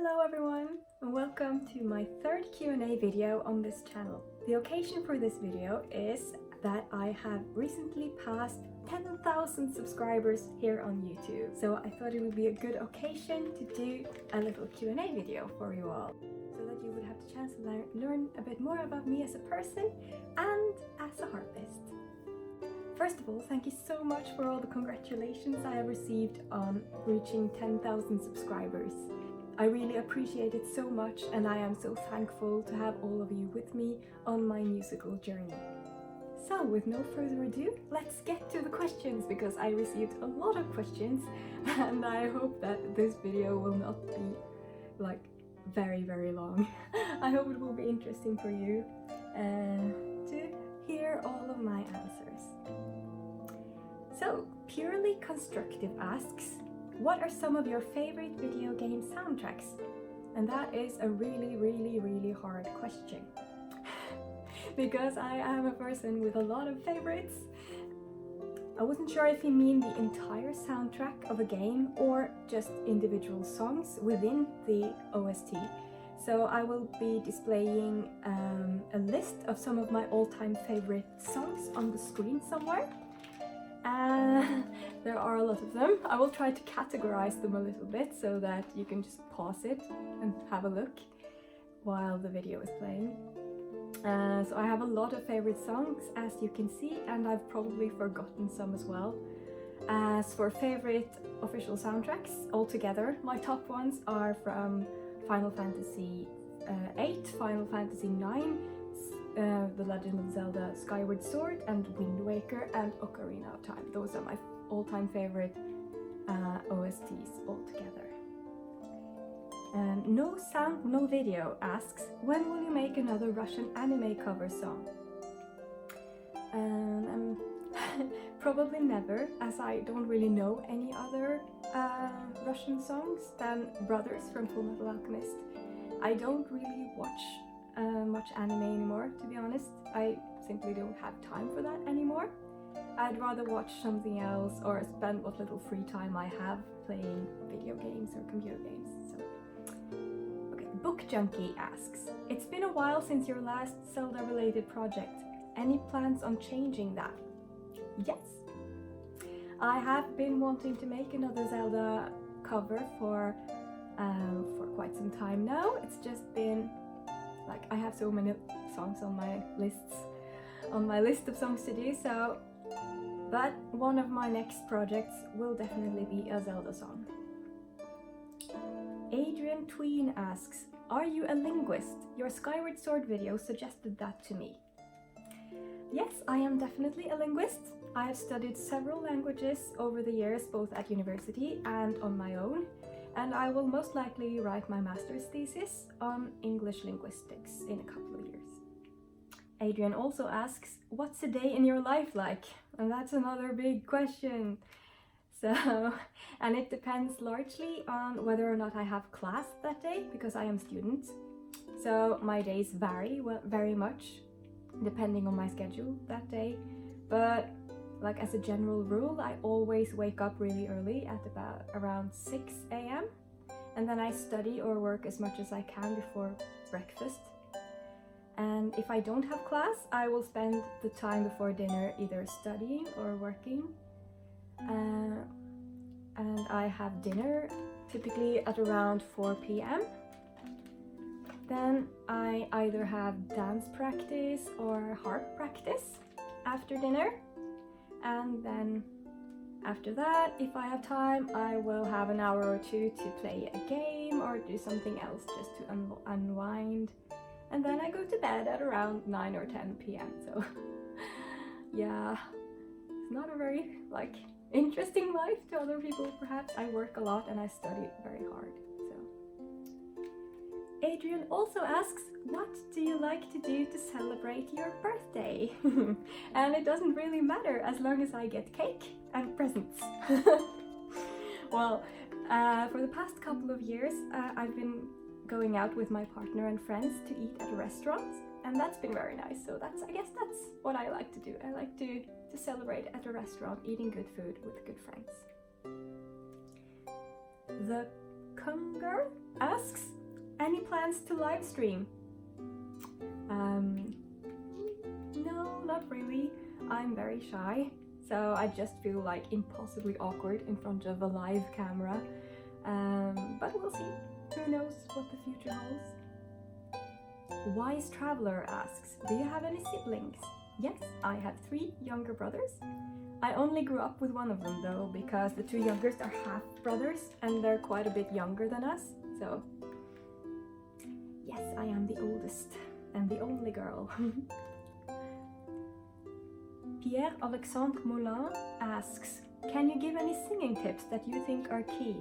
Hello everyone, and welcome to my third Q&A video on this channel. The occasion for this video is that I have recently passed 10,000 subscribers here on YouTube. So I thought it would be a good occasion to do a little Q&A video for you all, so that you would have the chance to learn a bit more about me as a person and as a harpist. First of all, thank you so much for all the congratulations I have received on reaching 10,000 subscribers. I really appreciate it so much, and I am so thankful to have all of you with me on my musical journey. So with no further ado, let's get to the questions, because I received a lot of questions and I hope that this video will not be like very long. I hope it will be interesting for you to hear all of my answers. So, Purely Constructive asks, what are some of your favorite video game soundtracks? And that is a really hard question. Because I am a person with a lot of favorites. I wasn't sure if you mean the entire soundtrack of a game or just individual songs within the OST. So I will be displaying a list of some of my all-time favorite songs on the screen somewhere. There are a lot of them. I will try to categorize them a little bit so that you can just pause it and have a look while the video is playing. So I have a lot of favorite songs, as you can see, and I've probably forgotten some as well. As for favorite official soundtracks altogether, my top ones are from Final Fantasy VIII, Final Fantasy IX, The Legend of Zelda Skyward Sword, and Wind Waker, and Ocarina of Time. Those are my all-time favorite OSTs altogether. No Sound No Video asks, when will you make another Russian anime cover song? Probably never, as I don't really know any other Russian songs than Brothers from Fullmetal Alchemist. I don't really watch much anime anymore, to be honest. I simply don't have time for that anymore. I'd rather watch something else or spend what little free time I have playing video games or computer games. So, okay, Book Junkie asks, it's been a while since your last Zelda related project. Any plans on changing that? Yes. I have been wanting to make another Zelda cover for quite some time now. It's just been like, I have so many songs on my list of songs to do, so, but one of my next projects will definitely be a Zelda song. Adrian Tween asks, are you a linguist? Your Skyward Sword video suggested that to me. Yes, I am definitely a linguist. I have studied several languages over the years, both at university and on my own. And I will most likely write my master's thesis on English linguistics in a couple of years. Adrian also asks, what's a day in your life like? And that's another big question. So, and it depends largely on whether or not I have class that day, because I am a student. So my days vary very much depending on my schedule that day. But like, as a general rule, I always wake up really early at about around 6 a.m. and then I study or work as much as I can before breakfast. And if I don't have class, I will spend the time before dinner either studying or working. And I have dinner typically at around 4 p.m. Then I either have dance practice or harp practice after dinner. And then after that, if I have time, I will have an hour or two to play a game or do something else just to unwind. And then I go to bed at around 9 or 10 p.m. So yeah, it's not a very interesting life to other people perhaps. I work a lot and I study very hard. Adrian also asks, what do you like to do to celebrate your birthday? And it doesn't really matter as long as I get cake and presents. Well, for the past couple of years, I've been going out with my partner and friends to eat at restaurants, and that's been very nice. So I guess that's what I like to do. I like to celebrate at a restaurant, eating good food with good friends. The Kunger asks, any plans to live stream? No, not really. I'm very shy, so I just feel like impossibly awkward in front of a live camera. But we'll see. Who knows what the future holds? Wise Traveler asks, do you have any siblings? Yes, I have 3 younger brothers. I only grew up with one of them though, because the 2 youngest are half brothers and they're quite a bit younger than us. So yes, I am the oldest and the only girl. Pierre-Alexandre Moulin asks, can you give any singing tips that you think are key?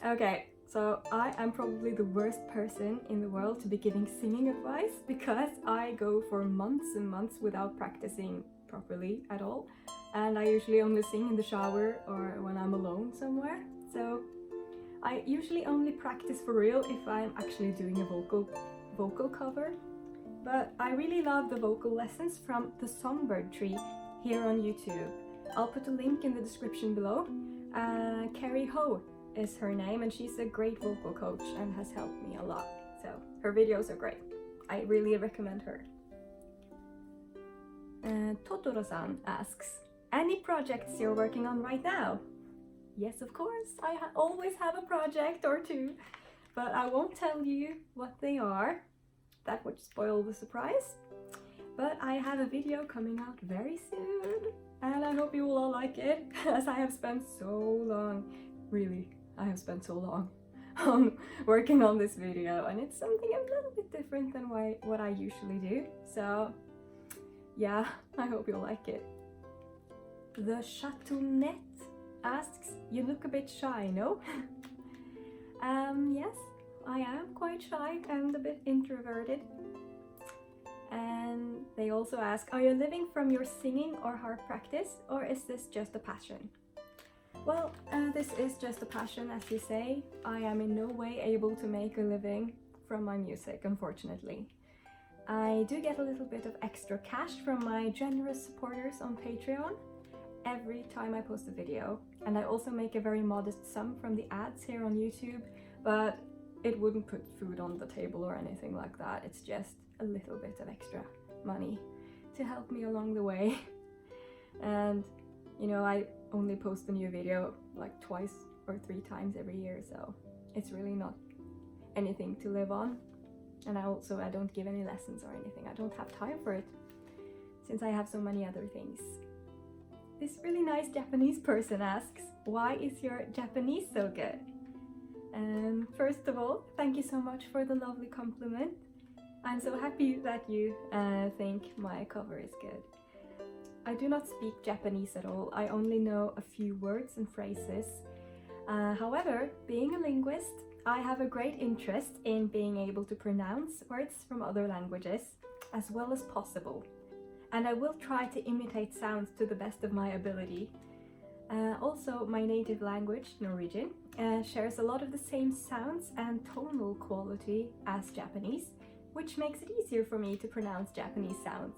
Okay, so I am probably the worst person in the world to be giving singing advice because I go for months and months without practicing properly at all, and I usually only sing in the shower or when I'm alone somewhere. So I usually only practice for real if I'm actually doing a vocal cover. But I really love the vocal lessons from the Songbird Tree here on YouTube. I'll put a link in the description below. Carrie Ho is her name, and she's a great vocal coach and has helped me a lot. So her videos are great. I really recommend her. Totoro-san asks, any projects you're working on right now? Yes, of course. I always have a project or 2, but I won't tell you what they are. That would spoil the surprise. But I have a video coming out very soon, and I hope you will all like it, as I have spent so long, really, I have spent so long on working on this video, and it's something a little bit different than what I usually do. So yeah, I hope you'll like it. The Chateaunet asks, you look a bit shy, no? Yes, I am quite shy and a bit introverted. And they also ask, are you living from your singing or harp practice, or is this just a passion? Well, this is just a passion, as you say. I am in no way able to make a living from my music, unfortunately. I do get a little bit of extra cash from my generous supporters on Patreon every time I post a video, and I also make a very modest sum from the ads here on YouTube, but it wouldn't put food on the table or anything like that. It's just a little bit of extra money to help me along the way. And you know, I only post a new video like 2 or 3 times every year, so it's really not anything to live on. And I don't give any lessons or anything. I don't have time for it, since I have so many other things. This really nice Japanese person asks, why is your Japanese so good? First of all, thank you so much for the lovely compliment. I'm so happy that you think my cover is good. I do not speak Japanese at all. I only know a few words and phrases. However, being a linguist, I have a great interest in being able to pronounce words from other languages as well as possible. And I will try to imitate sounds to the best of my ability. Also, my native language, Norwegian, shares a lot of the same sounds and tonal quality as Japanese, which makes it easier for me to pronounce Japanese sounds.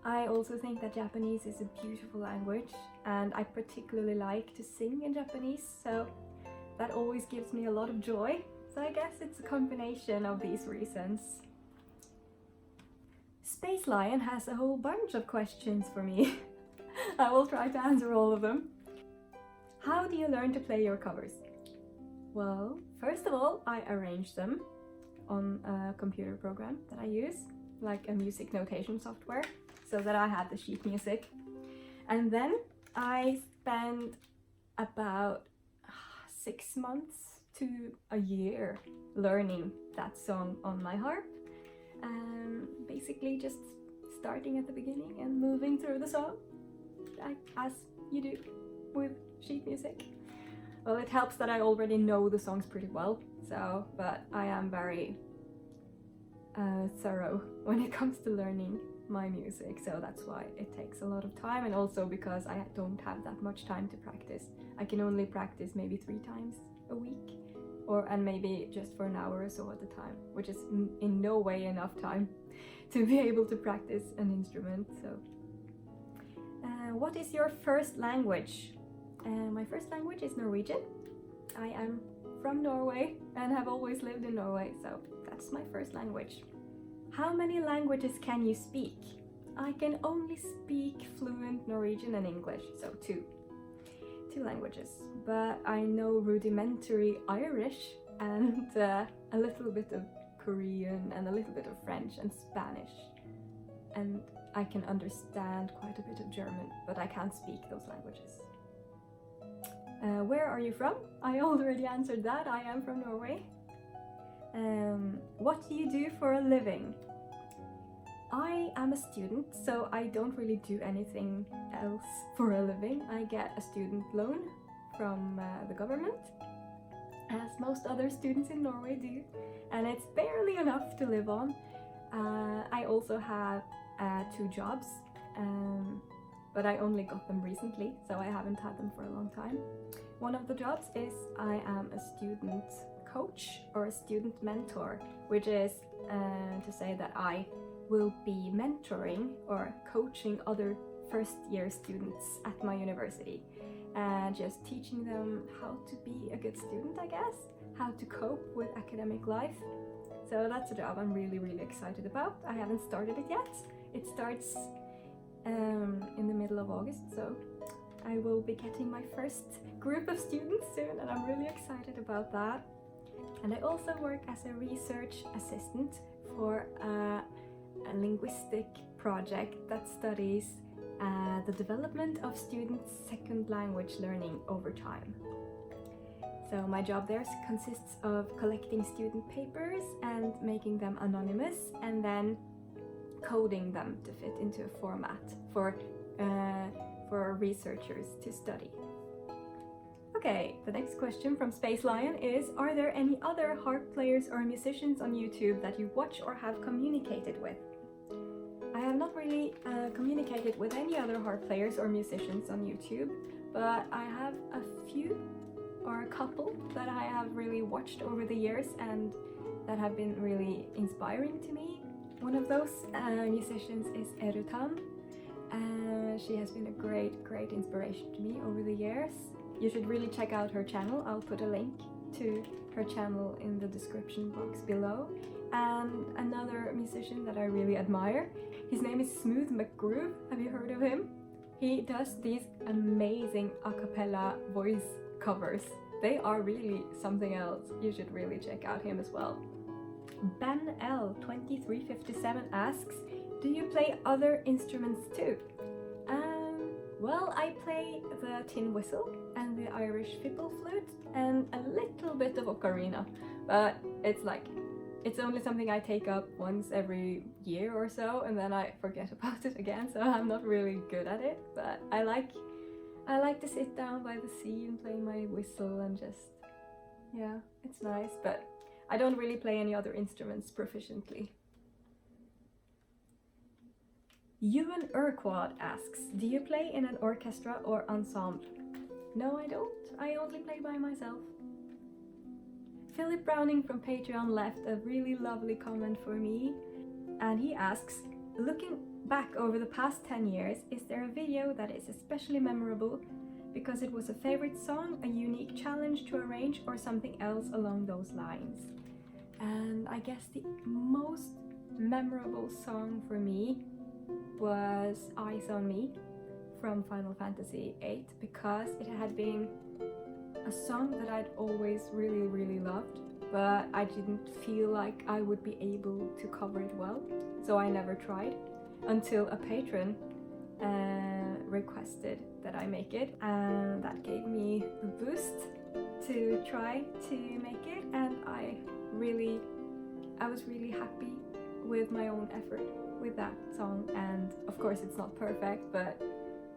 I also think that Japanese is a beautiful language, and I particularly like to sing in Japanese, so that always gives me a lot of joy. So I guess it's a combination of these reasons. Space Lion has a whole bunch of questions for me. I will try to answer all of them. How do you learn to play your covers? Well, first of all, I arrange them on a computer program that I use, like a music notation software, so that I have the sheet music. And then I spend about 6 months to a year learning that song on my harp. Basically just starting at the beginning and moving through the song, as you do with sheet music. Well, it helps that I already know the songs pretty well, so, but I am very thorough when it comes to learning my music, so that's why it takes a lot of time, and also because I don't have that much time to practice. I can only practice maybe 3 times a week, and maybe just for an hour or so at a time, which is in no way enough time to be able to practice an instrument. So what is your first language? My first language is Norwegian. I am from Norway and have always lived in Norway, so that's my first language. How many languages can you speak? I can only speak fluent Norwegian and English, so two languages. But I know rudimentary Irish and a little bit of Korean and a little bit of French and Spanish. And I can understand quite a bit of German, but I can't speak those languages. Where are you from? I already answered that. I am from Norway. What do you do for a living? I am a student, so I don't really do anything else for a living. I get a student loan from the government, as most other students in Norway do, and it's barely enough to live on. I also have 2 jobs, but I only got them recently, so I haven't had them for a long time. One of the jobs is I am a student coach or a student mentor, which is to say that I will be mentoring or coaching other first-year students at my university, and just teaching them how to be a good student, I guess, how to cope with academic life. So that's a job I'm really excited about. I haven't started it yet. It starts in the middle of August, so I will be getting my first group of students soon, and I'm really excited about that. And I also work as a research assistant for a linguistic project that studies the development of students' second language learning over time. So my job there consists of collecting student papers and making them anonymous, and then coding them to fit into a format for researchers to study. Okay, the next question from Space Lion is, are there any other harp players or musicians on YouTube that you watch or have communicated with? I have not really communicated with any other harp players or musicians on YouTube, but I have a few or a couple that I have really watched over the years and that have been really inspiring to me. One of those musicians is Erutan. She has been a great inspiration to me over the years. You should really check out her channel. I'll put a link to her channel in the description box below. And another musician that I really admire, his name is McGroove. Have you heard of him? He does these amazing a cappella voice covers. They are really something else. You should really check out him as well. Ben L2357 asks, do you play other instruments too? Well, I play the tin whistle and the Irish fiddle flute and a little bit of ocarina, but it's only something I take up once every year or so, and then I forget about it again, so I'm not really good at it. But I like to sit down by the sea and play my whistle and just, yeah, it's nice, but I don't really play any other instruments proficiently. Ewan Urquhart asks, do you play in an orchestra or ensemble? No, I don't. I only play by myself. Philip Browning from Patreon left a really lovely comment for me, and he asks, looking back over the past 10 years, is there a video that is especially memorable because it was a favorite song, a unique challenge to arrange, or something else along those lines? And I guess the most memorable song for me was Eyes on Me from Final Fantasy VIII, because it had been a song that I'd always really loved, but I didn't feel like I would be able to cover it well, so I never tried until a patron requested that I make it, and that gave me the boost to try to make it, and I was really happy with my own effort with that song. And of course it's not perfect, but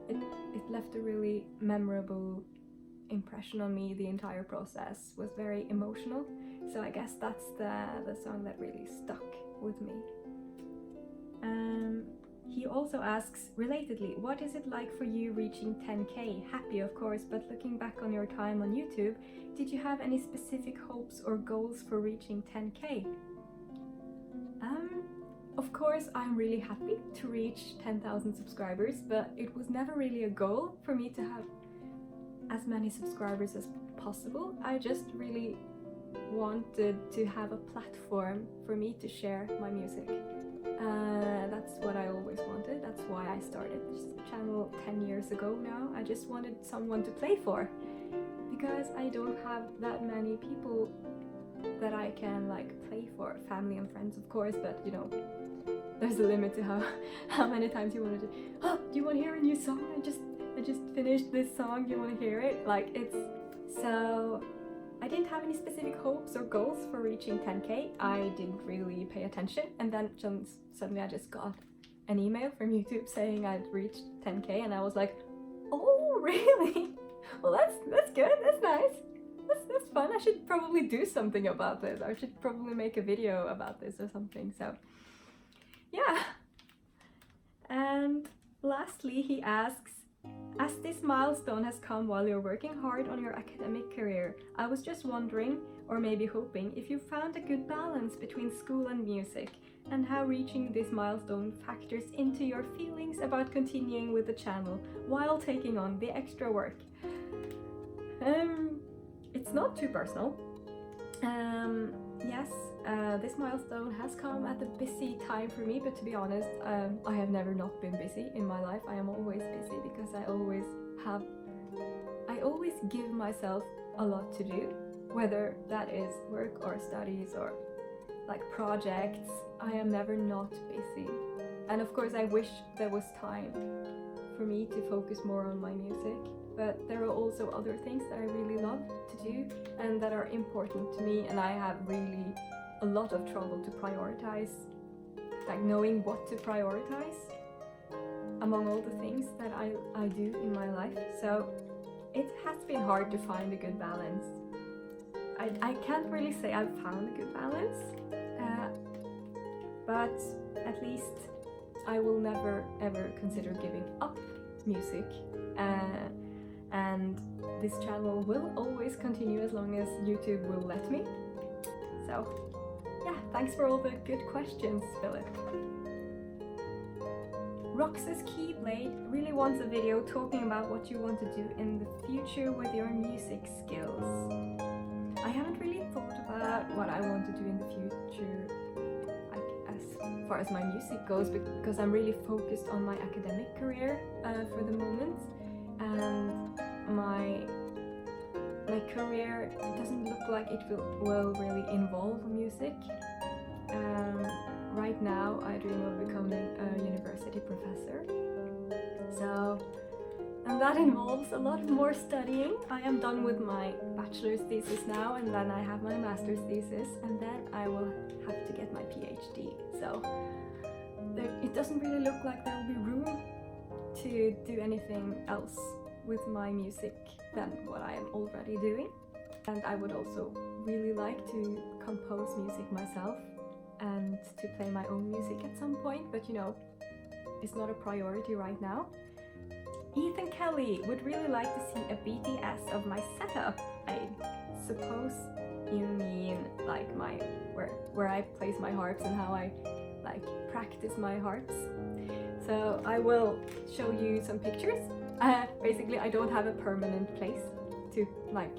it left a really memorable impression on me. The entire process was very emotional, so I guess that's the song that really stuck with me. He also asks, relatedly, what is it like for you reaching 10k? Happy, of course, but looking back on your time on YouTube, did you have any specific hopes or goals for reaching 10k? Of course, I'm really happy to reach 10,000 subscribers, but it was never really a goal for me to have as many subscribers as possible. I just really wanted to have a platform for me to share my music. That's what I always wanted. That's why I started this channel 10 years ago now. I just wanted someone to play for, because I don't have that many people that I can like play for. Family and friends, of course, but you know, there's a limit to how many times you want to do, oh, do you want to hear a new song? I just finished this song, do you want to hear it? Like, it's so I didn't have any specific hopes or goals for reaching 10k. I didn't really pay attention, and then suddenly I just got an email from YouTube saying I'd reached 10k, and I was like, oh really? Well, that's good, that's nice, that's fun. I should probably do something about this. I should probably make a video about this or something. So yeah. And lastly, he asks, as this milestone has come while you're working hard on your academic career, I was just wondering, or maybe hoping, if you found a good balance between school and music, and how reaching this milestone factors into your feelings about continuing with the channel while taking on the extra work. It's not too personal. Yes, this milestone has come at a busy time for me, but to be honest, I have never not been busy in my life. I am always busy because I always give myself a lot to do, whether that is work or studies or like projects. I am never not busy. And of course I wish there was time for me to focus more on my music, but there are also other things that I really love to do and that are important to me, and I have really a lot of trouble to prioritize, like knowing what to prioritize among all the things that I do in my life. So it has been hard to find a good balance. I can't really say I've found a good balance, but at least I will never ever consider giving up music, and this channel will always continue as long as YouTube will let me. So yeah, thanks for all the good questions, Philip. Roxas Keyblade really wants a video talking about what you want to do in the future with your music skills. I haven't really thought about what I want to do in the future, like as far as my music goes, because I'm really focused on my academic career for the moment, and my career doesn't look like it will really involve music. Right now I dream of becoming a university professor, so, and that involves a lot more studying. I am done with my bachelor's thesis now, and then I have my master's thesis, and then I will have to get my PhD. So it doesn't really look like there will be room to do anything else with my music than what I am already doing. And I would also really like to compose music myself and to play my own music at some point, but you know, it's not a priority right now. Ethan Kelly would really like to see a BTS of my setup. I suppose you mean like where I place my harps and how I like practice my harps. So I will show you some pictures. Basically I don't have a permanent place to like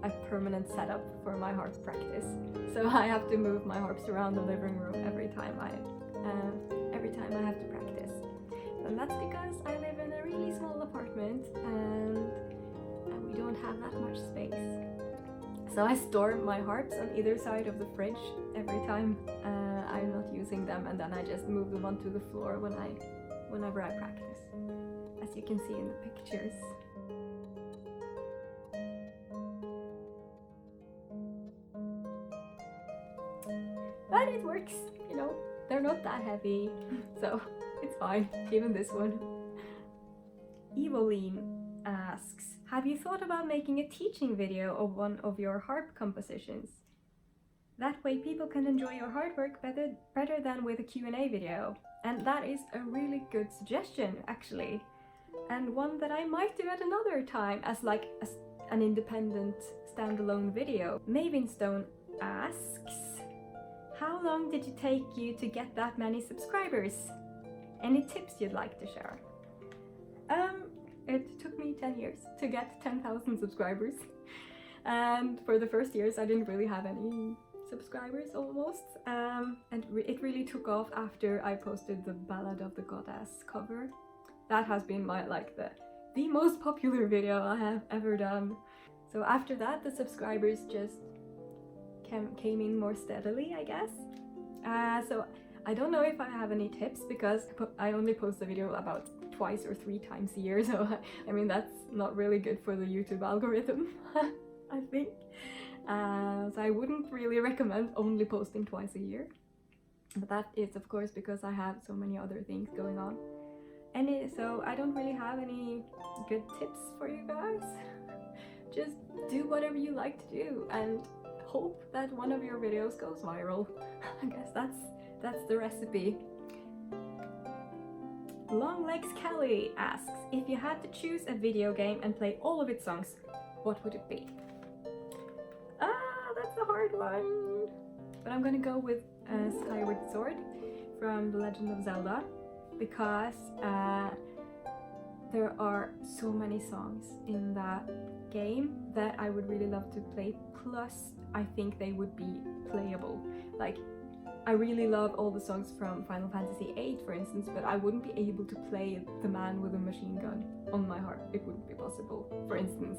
a permanent setup for my harp practice, so I have to move my harps around the living room every time I have to practice. And that's because I live in a really small apartment and we don't have that much space. So I store my harps on either side of the fridge every time I'm not using them, and then I just move them onto the floor whenever I practice, as you can see in the pictures. But it works, you know, they're not that heavy, so it's fine, even this one. Evoline asks, have you thought about making a teaching video of one of your harp compositions? That way people can enjoy your hard work better than with a Q&A video. And that is a really good suggestion, actually. And one that I might do at another time as like an independent standalone video. Mavenstone asks, how long did it take you to get that many subscribers? Any tips you'd like to share? It took me 10 years to get 10,000 subscribers. And for the first years I didn't really have any subscribers almost. It really took off after I posted the Ballad of the Goddess cover. That has been my the most popular video I have ever done. So after that the subscribers just came in more steadily, I guess. So I don't know if I have any tips because I only post a video about 2 or 3 times a year, so I mean that's not really good for the YouTube algorithm. I think. So I wouldn't really recommend only posting twice a year. But that is of course because I have so many other things going on. So I don't really have any good tips for you guys. Just do whatever you like to do and hope that one of your videos goes viral. I guess that's the recipe. Longlegs Kelly asks, if you had to choose a video game and play all of its songs, what would it be? That's a hard one. But I'm gonna go with Skyward Sword from The Legend of Zelda, because there are so many songs in that game that I would really love to play, plus I think they would be playable. Like, I really love all the songs from Final Fantasy VIII, for instance, but I wouldn't be able to play The Man with a Machine Gun on my harp. It wouldn't be possible, for instance.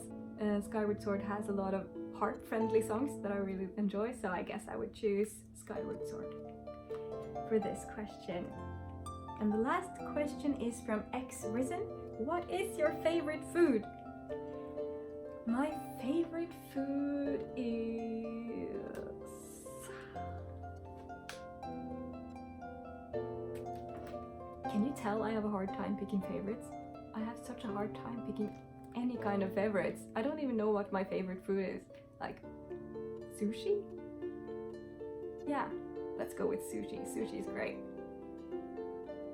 Skyward Sword has a lot of harp-friendly songs that I really enjoy, so I guess I would choose Skyward Sword for this question. And the last question is from X Risen. What is your favorite food? My favorite food is... Can you tell I have a hard time picking favorites? I have such a hard time picking any kind of favorites. I don't even know what my favorite food is. Like, sushi? Yeah, let's go with sushi. Sushi's great.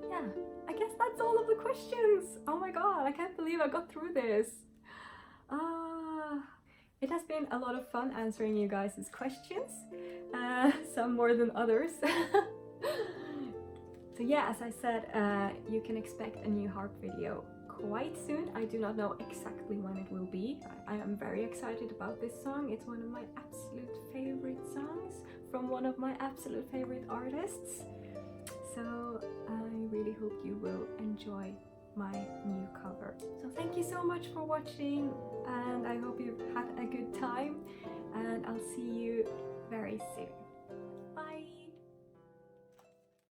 Yeah, I guess that's all of the questions. Oh my god, I can't believe I got through this. It has been a lot of fun answering you guys' questions. Some more than others. So yeah, as I said, you can expect a new harp video quite soon. I do not know exactly when it will be. I am very excited about this song. It's one of my absolute favorite songs from one of my absolute favorite artists. So I really hope you will enjoy my new cover. So thank you so much for watching, and I hope you've had a good time, and I'll see you very soon. Bye!